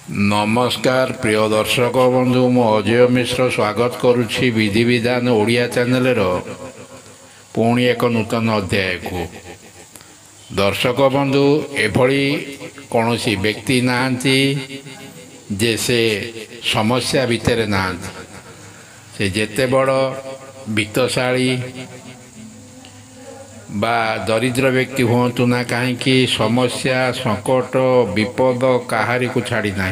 नमस्कार प्रिय दर्शक बंधु मु अजय मिश्र स्वागत करुछि विधि विधान ओडिया चैनल पुणी एक नूतन अध्याय को। दर्शक बंधु एभली कौन व्यक्ति नाहंती जे से समस्या भितर नाहंती से जेते बड़ वित्तशाली बा दरिद्र व्यक्ति हुंतु ना कहीं समस्या संकट विपद कहारी को छाड़ी ना।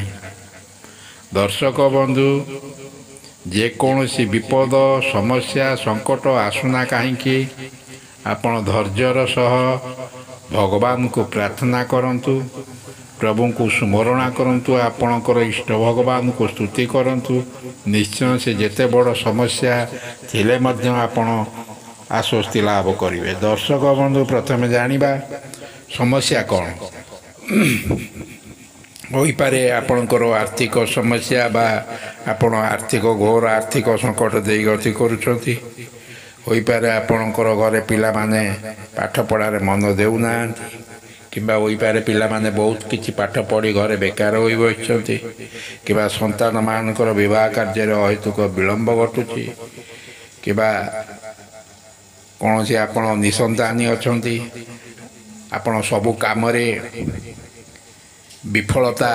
दर्शक बंधु जेकोसी विपद समस्या संकट आसुना कहीं आपण धैर्यर सह भगवान को प्रार्थना करंतु, प्रभु को स्मरण करंतु, आपणकर इष्ट भगवान को स्तुति करंतु। निश्चय से जेते बड़ समस्या थिले मध्य आपण आश्वस्ति लाभ करेंगे। दर्शक बंधु प्रथम जानिबा समस्या कौन हो पारे। आपणकर आर्थिक समस्या बा आपण आर्थिक घोर आर्थिक संकट दे गति करुछंती। हो पारे आपणकर घरे पिला माने पाठ पढ़ारे मन देउना किंबा हो पारे पिला माने बहुत किछि पाठ पढ़ी घरे बेकार होई बसिछंती किंबा संतान मानकर विवाह कार्य अहेतुक विलंब घटुछि किंबा कौन से आप निसंतानी अच्छा आपण सबु काम विफलता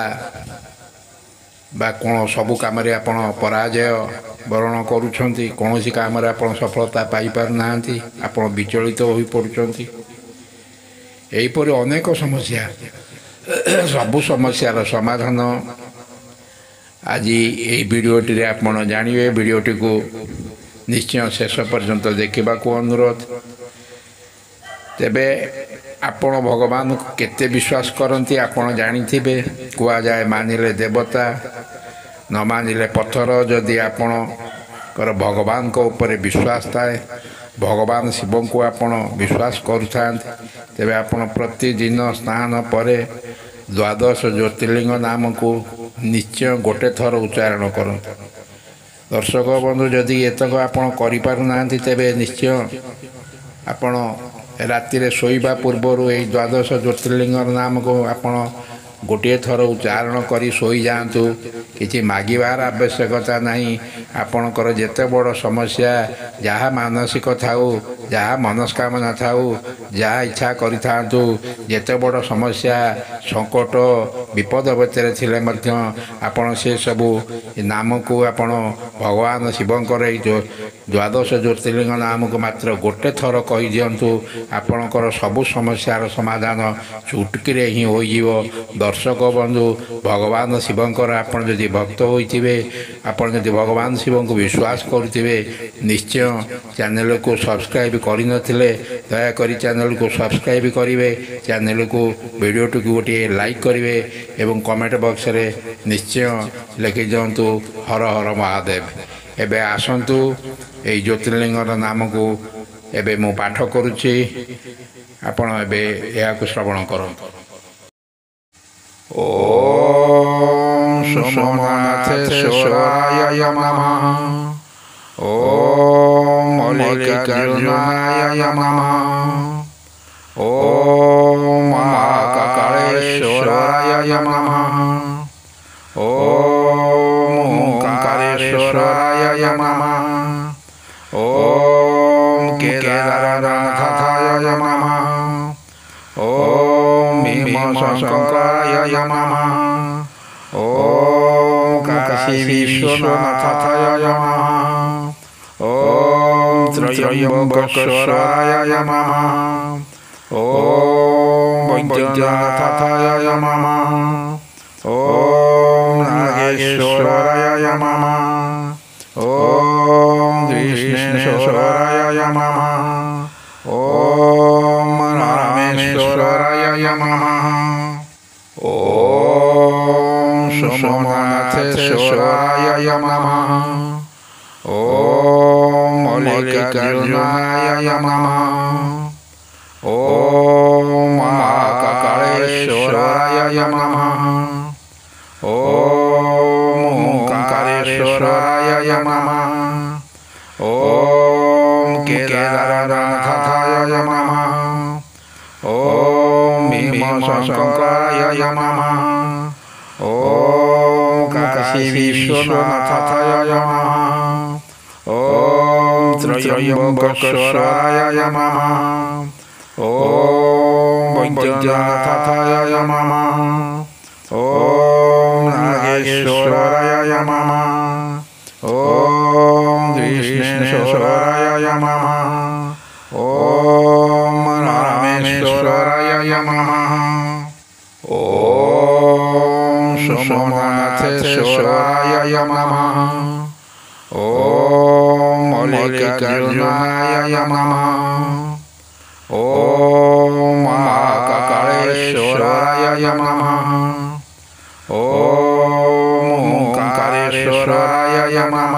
बा कौन सबु कम आपण पराजय वरण करुँच कौन सी काम आप सफलता पाई पारना आपण विचलित हो पड़ुंट। यहीपर अनेक समस्या सबु समस्यार समाधान आज यही वीडियोटी आप जानवे। वीडियोटी को निश्चय शेष पर्यंत देखा अनुरोध। तेबे आपण भगवान केते विश्वास करती आपण जानी कह जाए मानिले देवता न मानिले पत्थर। जदि आपण भगवान को ऊपर विश्वास थाए भगवान शिव को आपण विश्वास करुता तेबे आपण प्रतिदिन स्नान पर द्वादश ज्योतिर्लिंग नाम को निश्चय गोटे थर उच्चारण करते। दर्शक बंधु जदि एतक आपण करिपारुना तेबे निश्चय आपण राति शोइबा पूर्व यही द्वादश ज्योतिर्लिंग नाम को आपण गोटे थर उच्चारण करी शोई जातु। किछि मागिबार आवश्यकता नहीं। आपणकर जेते बड़ समस्या जहाँ मानसिक थाऊ जहाँ मनस्कामना थाऊ जहाँ इच्छा करिथांतु जेते बड़ समस्या संकट विपद भितर थिले मध्य आपण से सबू नाम को आपण भगवान शिवंकर जो द्वादश ज्योतिर्लिंग नाम को मात्र गोटे थर कही दिंतु। आपणकर सबू समस्यार समाधान चुटकी ही हो। दर्शक बंधु भगवान शिवंकर आपण जदि भक्त होइथिबे आपण जदि भगवान शिव को विश्वास करुथिबे निश्चय चैनल को सब्सक्राइब करि नथिले दयाकरी चैनल को सब्सक्राइब करिवे। चैनल को वीडियो को गोटे लाइक करिवे एवं कमेंट बॉक्स रे निश्चय लिखि दियंतु हर हर महादेव। एबे आसंतु ए ज्योतिर्लिंग नाम को एबे मु पाठ करुछि आपण एबे या को श्रवण करंतु। ओम सोमनाथेश्वराय नमः। ओम मल्लिकार्जुनाय नमः। ओम महाकालेश्वराय नमः। ओम ओंकारेश्वराय नमः। ओम केदारनाथाय नमः। ओम भीमशंकराय नमः। ओम काशी विश्वनाथाय नमः। ओम त्रयंबकेश्वराय नमः। ओम वैद्यनाथाय नमः। ओम नागेश्वराय नमः। ओम कृष्णेश्वराय नमः। ओम रामेश्वराय नमः। ओम सोमनाथेश्वराय नमः। ओम मल्लिकार्जुनाय नमः। ओम महाकालेश्वराय नमः। ओम ओंकारेश्वराय नमः। ओम केदारनाथाय नमः। ओम भीमशंकराय नमः। ओम काशी विश्वनाथाय नमः। ॐ त्र्यम्बकेश्वराय नमः। ॐ वैद्यनाथाय नमः। ॐ नागेश्वराय नमः। ॐ कृष्णेश्वराय नमः। ॐ रामेश्वराय नमः। ॐ सोमनाथेश्वराय नमः। ॐ मल्लिकार्जुनाय नमः। ॐ महाकालेश्वराय नमः। ॐ ओंकारेश्वराय नमः।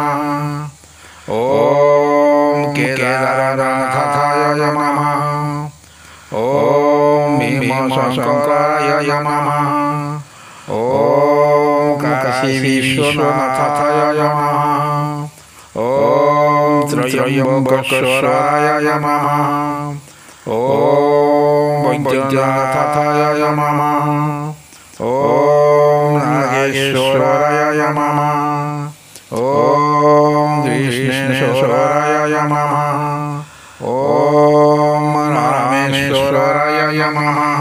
ॐ केदारनाथाय नमः। ॐ भीमशंकराय नमः। ॐ काशी विश्वनाथाय नमः। ॐ त्र्यम्बकेश्वराय नमः। ॐ वैद्यनाथाय नमः। ॐ नागेश्वराय नमः। ॐ कृष्णेश्वराय नमः। ॐ रामेश्वराय नमः।